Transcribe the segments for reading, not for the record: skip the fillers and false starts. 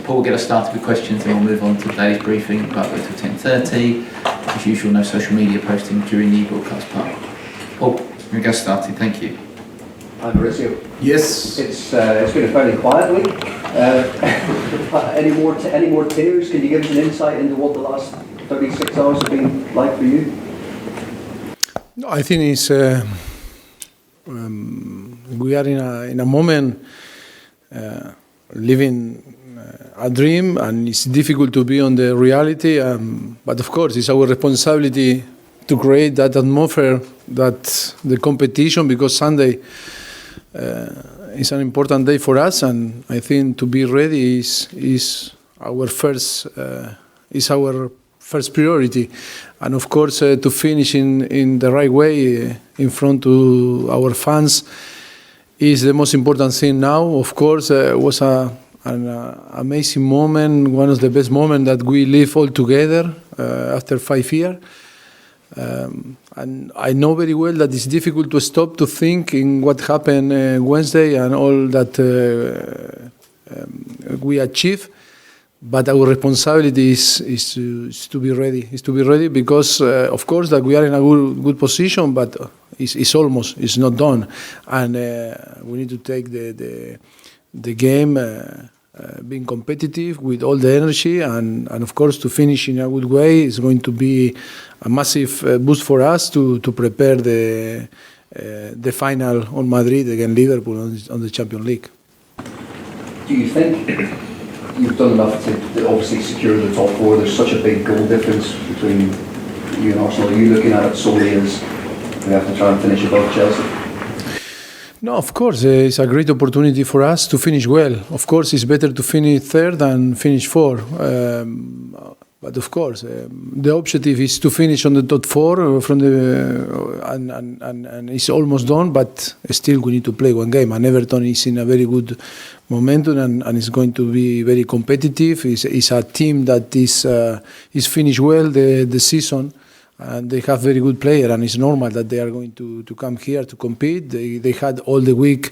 Paul will get us started with questions and we'll move on to today's briefing about until 10:30. As usual, no social media posting during the broadcast part. Paul, we'll get started. Thank you. Hi Mauricio. Yes. It's been a fairly quiet week. Any more tears? Can you give us an insight into what the last 36 hours have been like for you? I think it's we are in a moment living a dream, and it's difficult to be on the reality. But of course, it's our responsibility to create that atmosphere, that the competition, because Sunday is an important day for us, and I think to be ready is our first priority, and of course to finish in the right way in front to our fans is the most important thing now. Of course, it was an amazing moment, one of the best moments that we live all together after 5 years. And I know very well that it's difficult to stop to think in what happened Wednesday and all that we achieved. But our responsibility is to be ready. Is to be ready because, of course, that we are in a good position, but it's not done, and we need to take the game being competitive with all the energy, and of course to finish in a good way is going to be a massive boost for us to prepare the final on Madrid against Liverpool on the Champions League. Do you think you've done enough to obviously secure the top four? There's such a big goal difference between you and Arsenal. Are you looking at it solely as we have to try and finish above Chelsea? No, of course, it's a great opportunity for us to finish well. Of course, it's better to finish third than finish fourth. But of course, the objective is to finish on the top four and it's almost done. But still, we need to play one game. And Everton is in a very good momentum and is going to be very competitive. It's a team that is finished well the season. And they have very good players, and it's normal that they are going to come here to compete. They had all the week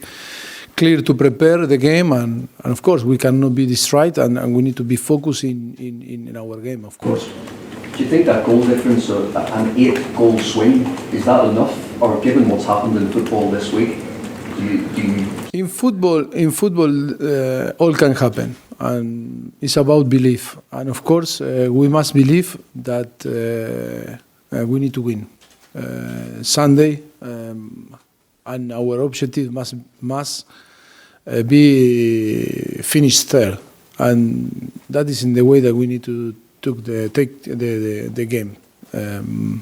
clear to prepare the game, and of course we cannot be distracted, and we need to be focused in our game, of course. Do you think that goal difference, an 8-goal swing, is that enough, or given what's happened in football this week, do you... In football, all can happen, and it's about belief, and of course we must believe that. We need to win Sunday, and our objective must be finished third, and that is in the way that we need to take the game. And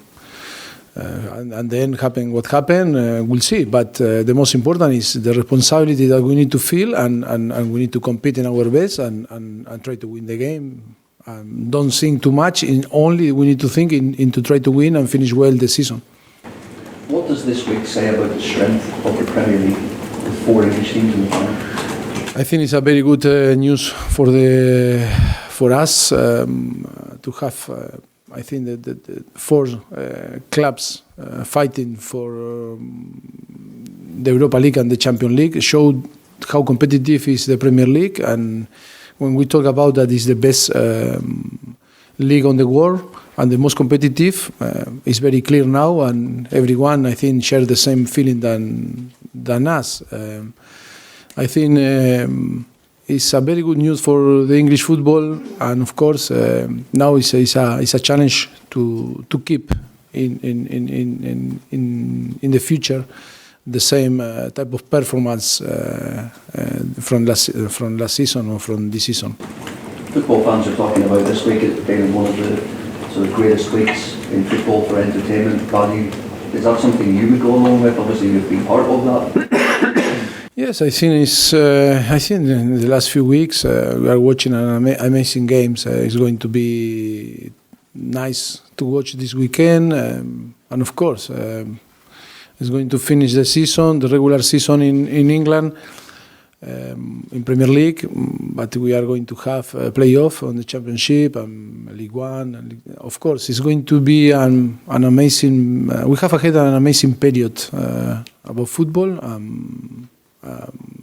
then happen what happened, we'll see. But the most important is the responsibility that we need to feel, and we need to compete in our best and try to win the game. Don't think too much. We need to think in to try to win and finish well the season. What does this week say about the strength of the Premier League with 4 English teams in the final? I think it's a very good news for us to have. I think that the 4 clubs fighting for the Europa League and the Champions League showed how competitive is the Premier League. And when we talk about that, it's the best league on the world and the most competitive. It's very clear now, and everyone, I think, shares the same feeling than us. I think it's a very good news for the English football, and of course now it's a challenge to keep in the future the same type of performance from last season or from this season. Football fans are talking about this week as being one of the sort of greatest weeks in football for entertainment value. Is that something you would go along with? Obviously, you've been part of that. Yes, I think I think in the last few weeks we are watching an amazing games. It's going to be nice to watch this weekend, and of course. Is going to finish the season, the regular season in England, in Premier League, but we are going to have a playoff on the Championship and League One. And of course, it's going to be an amazing. We have ahead an amazing period about football.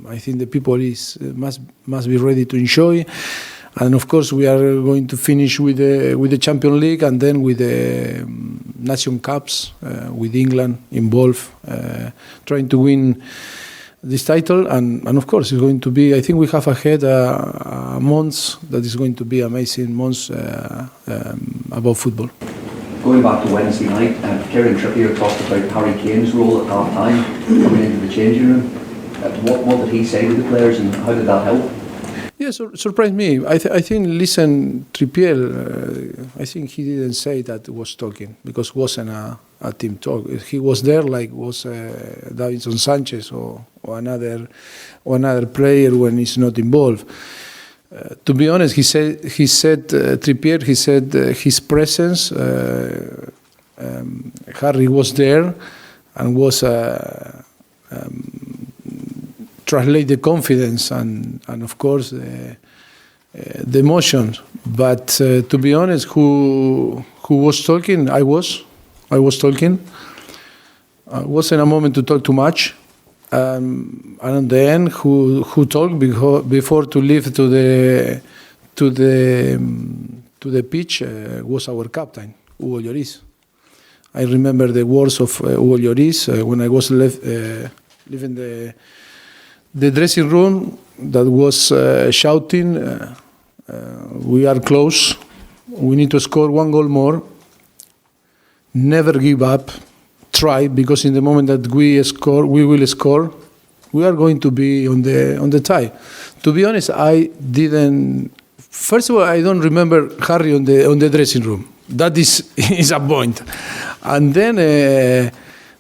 I think the people must be ready to enjoy, And of course, we are going to finish with the Champions League and then with the Nation Cups, with England involved, trying to win this title. And of course, it's going to be, I think we have ahead a month that is going to be amazing months about football. Going back to Wednesday night, Kieran Trippier talked about Harry Kane's role at half-time, coming into the changing room. What did he say to the players and how did that help? Yeah, surprised me. I think, listen, Trippier, I think he didn't say that was talking because it wasn't a team talk. He was there like was Davinson Sanchez or another player when he's not involved. To be honest, he said Trippier. He said his presence. Harry was there and was translate the confidence and of course the emotions. But to be honest, who was talking? I was talking. It wasn't a moment to talk too much. And at the end, who talked before to leave to the pitch was our captain, Hugo Lloris. I remember the words of Hugo Lloris when I was leaving the dressing room, that was shouting, "We are close. We need to score one goal more. Never give up. Try, because in the moment that we will score. We are going to be on the tie." To be honest, I didn't. First of all, I don't remember Harry on the dressing room. That is a point. And then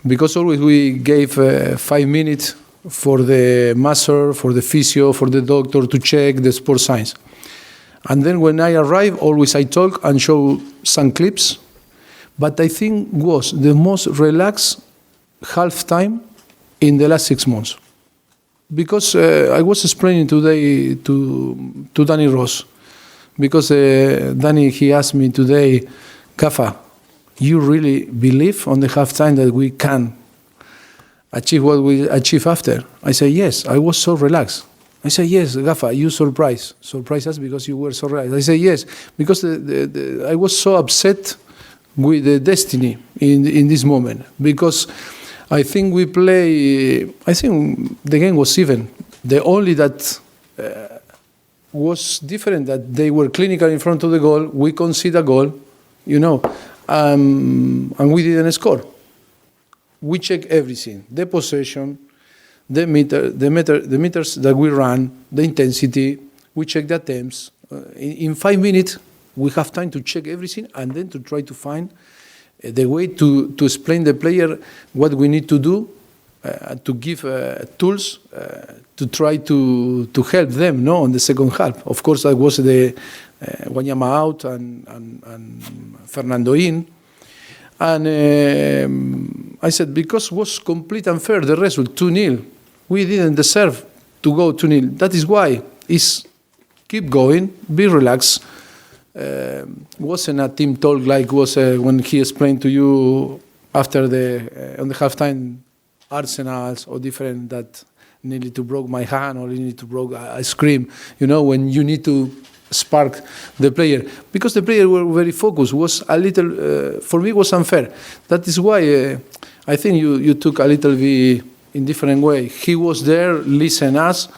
because always we gave 5 minutes for the masseur, for the physio, for the doctor to check the sports science. And then when I arrive, always I talk and show some clips. But I think was the most relaxed half-time in the last 6 months. Because I was explaining today to Danny Ross. Because Danny, he asked me today, "Kafa, you really believe on the half-time that we can achieve what we achieve after?" I say, "Yes." I was so relaxed. I say, "Yes, Gafa, you surprised us because you were so relaxed." I say, "Yes," because I was so upset with the destiny in this moment, because I think we play. I think the game was even. The only that was different that they were clinical in front of the goal. We conceded a goal, and we didn't score. We check everything: the possession, the meters that we run, the intensity. We check the attempts. In 5 minutes, we have time to check everything and then to try to find the way to explain the player what we need to do, to give tools to try to help them on the second half. Of course, that was the Wanyama out and Fernando in. And I said, because it was complete unfair, the result, 2-0. We didn't deserve to go 2-0. That is why it's keep going, be relaxed. Wasn't a team talk like was when he explained to you after on the halftime Arsenals or different that nearly to broke my hand or nearly to broke I scream. When you need to spark the player, because the player were very focused, was a little for me was unfair. That is why I think you took a little bit in different way. He was there, listen us,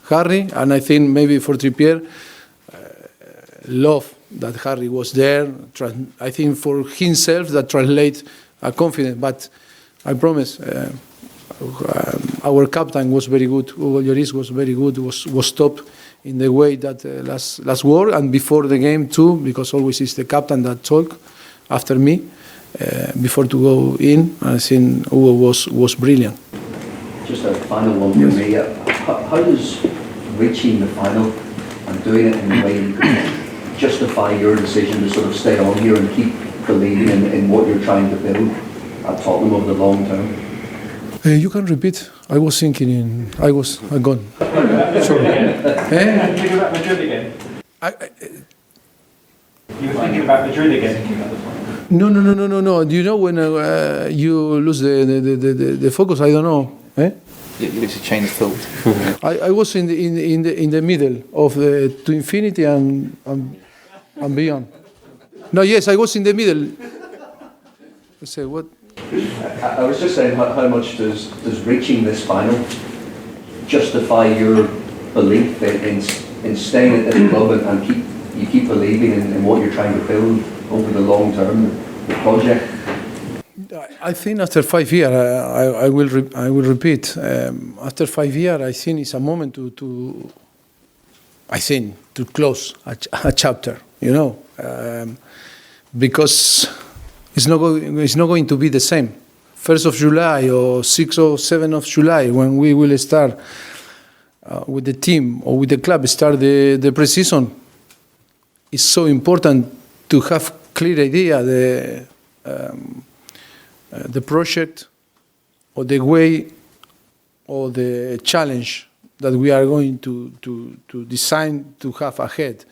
Harry, and I think maybe for Trippier, love that Harry was there. I think for himself that translate a confidence. But I promise, our captain was very good. Hugo Lloris was very good. Was top in the way that last war and before the game too, because always it's the captain that talk after me before to go in. I think Hugo was brilliant. Just a final one for me. How does reaching the final and doing it in the way you could justify your decision to sort of stay on here and keep believing in what you're trying to build at Tottenham over the long term? You can repeat. I was thinking I gone. Sorry. Thinking about Madrid again? You were thinking about Madrid again? No. Do you know when you lose the focus? I don't know. you lose a chain of thought. I was in the middle of the to infinity and beyond. No, yes, I was in the middle. I say what? I was just saying, how much does reaching this final justify your belief in staying at the club and keep believing in what you're trying to build over the long term, the project? I think after 5 years, I will repeat. After 5 years, I think it's a moment to close a chapter. You know, because it's not going to be the same. 1st of July or 6th or 7th of July, when we will start with the team or with the club, start the pre-season, it's so important to have clear idea the project or the way or the challenge that we are going to design to have ahead.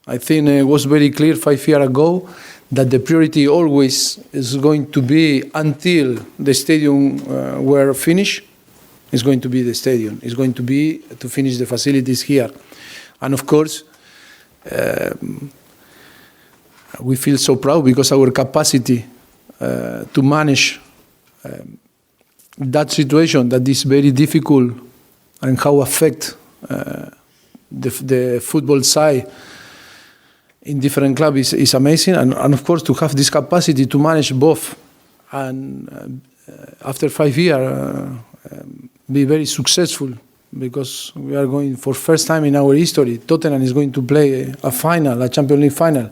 I think it was very clear 5 years ago that the priority always is going to be, until the stadium were finished, is going to be the stadium. It's going to be to finish the facilities here. And of course, we feel so proud because our capacity to manage that situation that is very difficult and how affect the football side in different clubs is amazing, and of course to have this capacity to manage both, and after 5 years be very successful, because we are going for first time in our history. Tottenham is going to play a final, a Champions League final,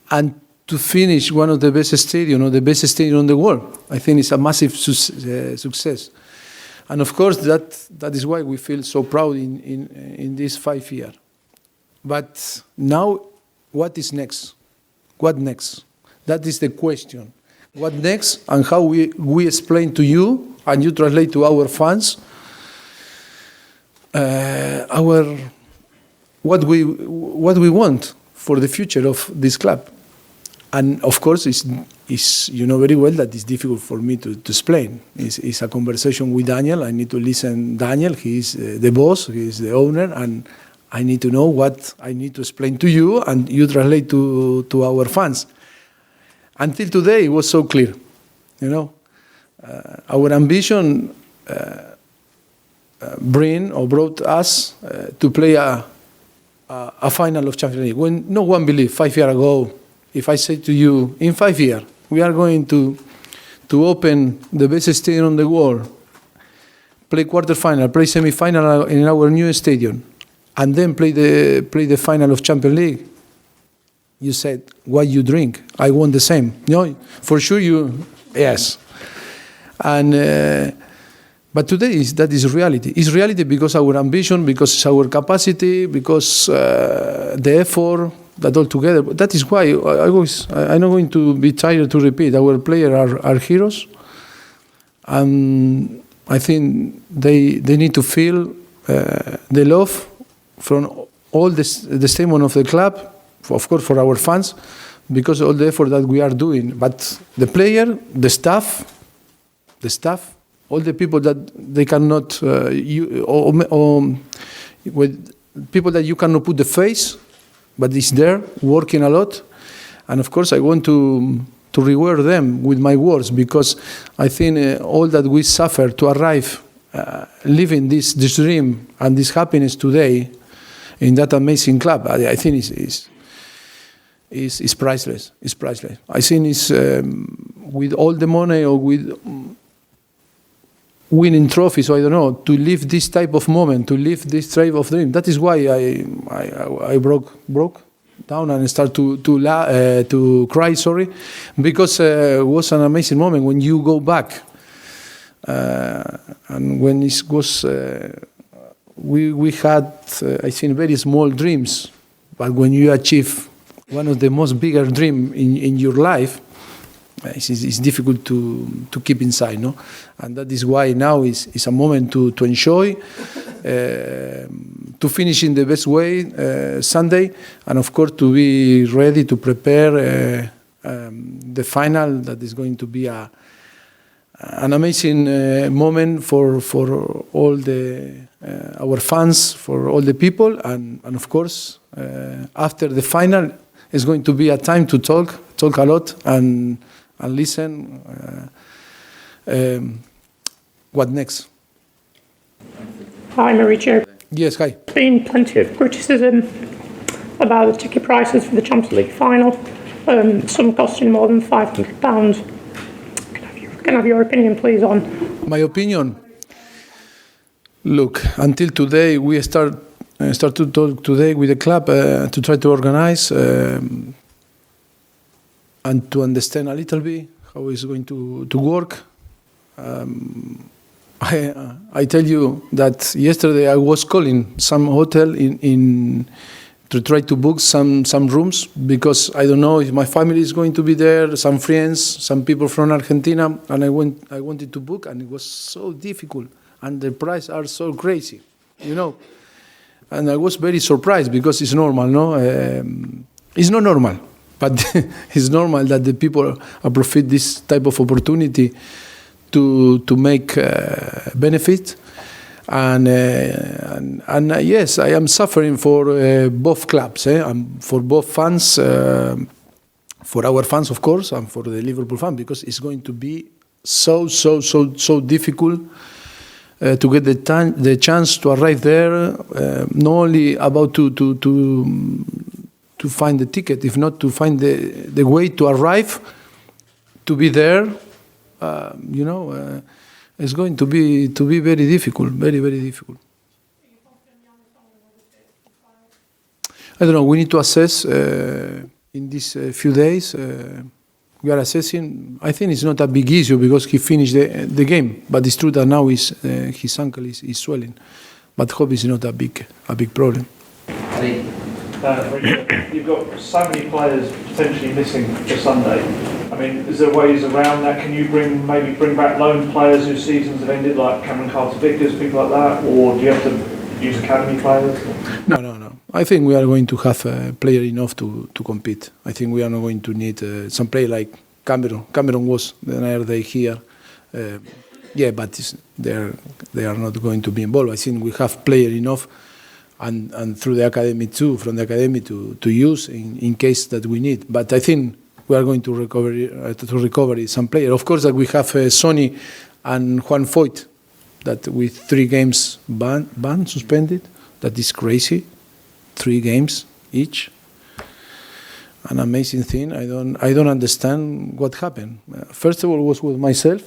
and to finish one of the best stadium or the best stadium in the world. I think it's a massive success, and of course that is why we feel so proud in these 5 years. But now, what is next? What next? That is the question. What next, and how we explain to you and you translate to our fans what we want for the future of this club. And of course, it's you know very well that it's difficult for me to explain. It's a conversation with Daniel. I need to listen. Daniel, he is the boss, he is the owner, and I need to know what I need to explain to you, and you translate to our fans. Until today, it was so clear. You know, our ambition brought us to play a final of Champions League. When no one believed 5 years ago, if I say to you, in 5 years, we are going to open the best stadium in the world, play quarterfinal, play semi-final in our new stadium, and then play the final of Champions League, you said, what you drink? I want the same. No, for sure yes. And but today that is reality. It's reality because our ambition, because our capacity, because the effort, that all together. That is why I'm not going to be tired to repeat. Our players are heroes, and I think they need to feel the love from all the statement of the club, of course for our fans, because of all the effort that we are doing. But the player, the staff, all the people that they cannot, with people that you cannot put the face, but it's there working a lot. And of course I want to reward them with my words, because I think all that we suffer to arrive living this dream and this happiness today in that amazing club, I think is priceless. It's priceless. I think it's with all the money or with winning trophies, so I don't know, to live this type of moment, to live this type of dream. That is why I broke down and start to cry. Sorry, because it was an amazing moment when you go back, and when it was. We had, I think, very small dreams, but when you achieve one of the most bigger dreams in your life, it's difficult to keep inside, no? And that is why now is a moment to enjoy, to finish in the best way Sunday, and of course to be ready to prepare the final. That is going to be an amazing moment for all our fans, for all the people, and of course, after the final, it's going to be a time to talk a lot, and listen. What next? Hi, Mauricio. Yes, hi. There's been plenty of criticism about the ticket prices for the Champions League final, some costing more than £500. Can I have your opinion, please, on? My opinion? Look, until today, we start to talk today with the club to try to organize and to understand a little bit how it's going to work. I tell you that yesterday I was calling some hotel in to try to book some rooms, because I don't know if my family is going to be there, some friends, some people from Argentina, and I wanted to book, and it was so difficult, and the prices are so crazy, you know. And I was very surprised, because it's normal, no? It's not normal, but it's normal that the people profit this type of opportunity to make benefit. And yes, I am suffering for both clubs, for both fans, for our fans, of course, and for the Liverpool fan, because it's going to be so difficult to get the chance to arrive there. Not only about to find the ticket, if not to find the way to arrive, to be there. It's going to be very difficult, very difficult. I don't know. We need to assess in these few days. We are assessing. I think it's not a big issue, because he finished the game. But it's true that now his ankle is swelling. But hope it's not a big problem. You've got so many players potentially missing for Sunday. I mean, is there ways around that? Can you maybe bring back loan players whose seasons have ended, like Cameron Carter-Vickers, people like that, or do you have to use academy players? No. I think we are going to have a player enough to compete. I think we are not going to need some player like Cameron. Cameron was the other day here. But they are not going to be involved. I think we have player enough, and through the academy too, from the academy to use in case that we need. But I think we are going to recover some player. Of course, that we have Sonny and Juan Foyt, that with 3 games ban suspended. That is crazy. 3 games each. An amazing thing. I don't understand what happened. First of all, it was with myself,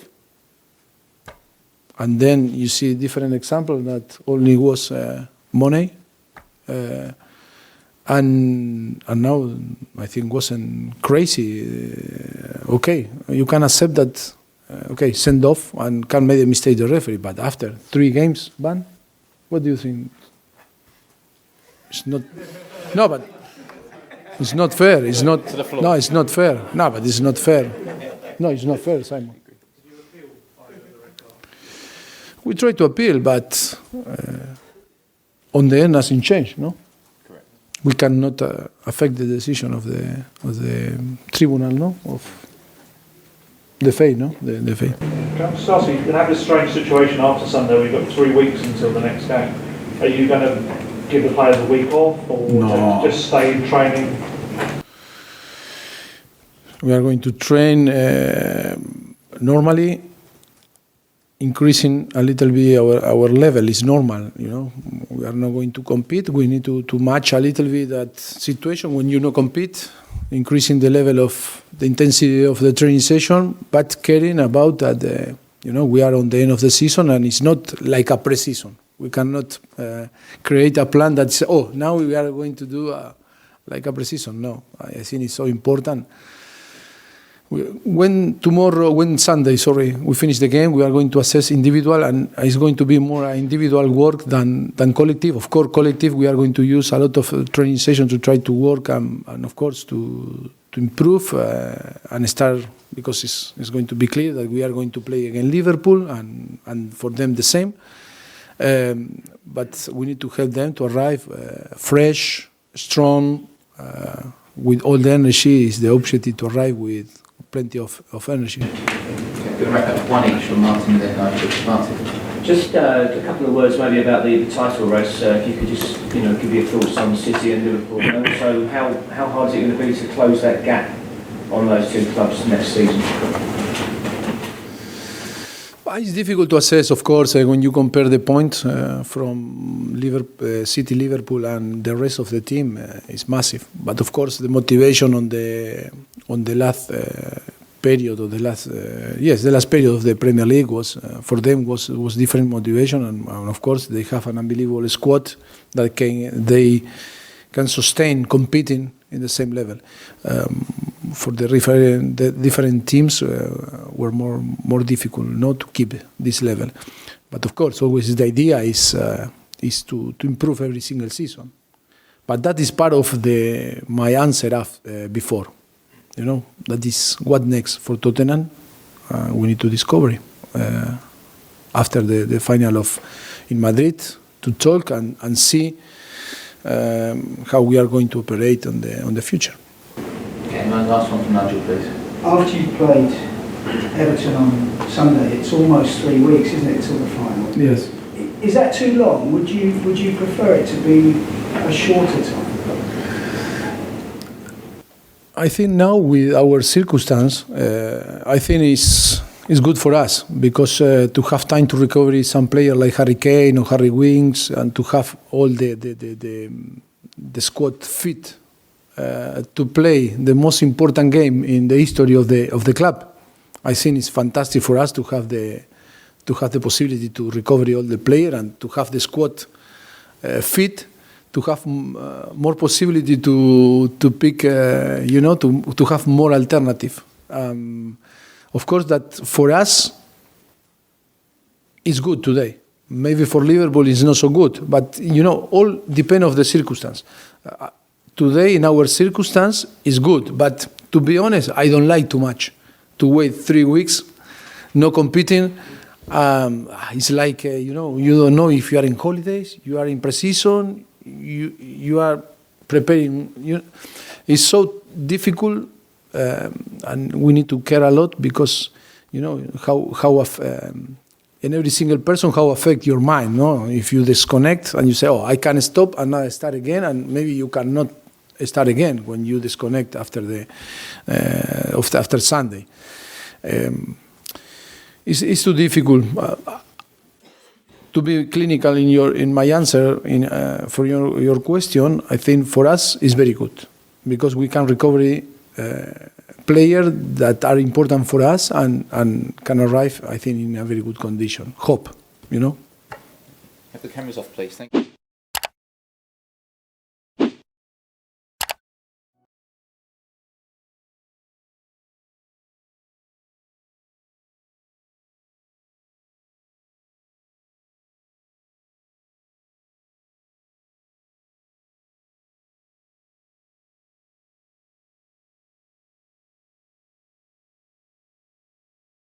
and then you see different example that only was money. And now I think wasn't crazy. Okay, you can accept that. Okay, send off and can make a mistake the referee. But after 3 games ban, what do you think? It's not. No, but it's not fair. It's not. No, it's not fair. No, but it's not fair. No, it's not fair, Simon. We try to appeal, but on the end, nothing changed. No. We cannot affect the decision of the tribunal, no, of the FA, no, the FA. Stassi, you're going to have this strange situation after Sunday. We've got 3 weeks until the next game. Are you going to give the players a week off, or just stay in training? We are going to train normally. Increasing a little bit our level is normal, you know. We are not going to compete. We need to match a little bit that situation when you not compete, increasing the level of the intensity of the training session, but caring about that, we are on the end of the season, and it's not like a pre-season. We cannot create a plan that says, now we are going to do like a pre-season. No, I think it's so important. When Sunday, we finish the game, we are going to assess individual, and it's going to be more individual work than collective. Of course, collective, we are going to use a lot of training sessions to try to work and of course, to improve and start, because it's going to be clear that we are going to play against Liverpool, and for them the same. But we need to help them to arrive fresh, strong, with all the energy. Is the objective to arrive with plenty of energy. One each from Martin, then Martin. Just a couple of words maybe about the title race. If you could just give your thoughts on City and Liverpool. And also, how hard is it going to be to close that gap on those two clubs next season? It's difficult to assess, of course, when you compare the points from City, Liverpool, and the rest of the team. It's massive. But of course, the motivation on the last period of the last period of the Premier League was for them was different motivation, and of course they have an unbelievable squad that they can sustain competing in the same level. For the different teams were more difficult not to keep this level, but of course always the idea is to improve every single season. But that is part of my answer before. That is what next for Tottenham. We need to discover after the final in Madrid to talk and see how we are going to operate on the future. Okay, and last one from Nigel, please. After you played Everton on Sunday, it's almost 3 weeks, isn't it, till the final? Yes. Is that too long? Would you prefer it to be a shorter time? I think now with our circumstance, I think it's good for us because to have time to recover some player like Harry Kane or Harry Winks, and to have all the squad fit to play the most important game in the history of the club. I think it's fantastic for us to have the possibility to recover all the player and to have the squad fit, to have more possibility to pick, to have more alternative. Of course, that for us is good today. Maybe for Liverpool it's not so good, but all depend of the circumstance. Today in our circumstance is good, but to be honest, I don't like too much to wait 3 weeks, no competing. It's like you don't know if you are in holidays, you are in pre-season, you are preparing. It's so difficult, and we need to care a lot because how in every single person how affect your mind. No, if you disconnect and you say, "Oh, I can stop and now I start again," and maybe you cannot start again when you disconnect after after Sunday. It's too difficult. To be clinical in my answer for your question, I think for us is very good because we can recover players that are important for us and can arrive, I think, in a very good condition. Hope, Have the cameras off, please. Thank you.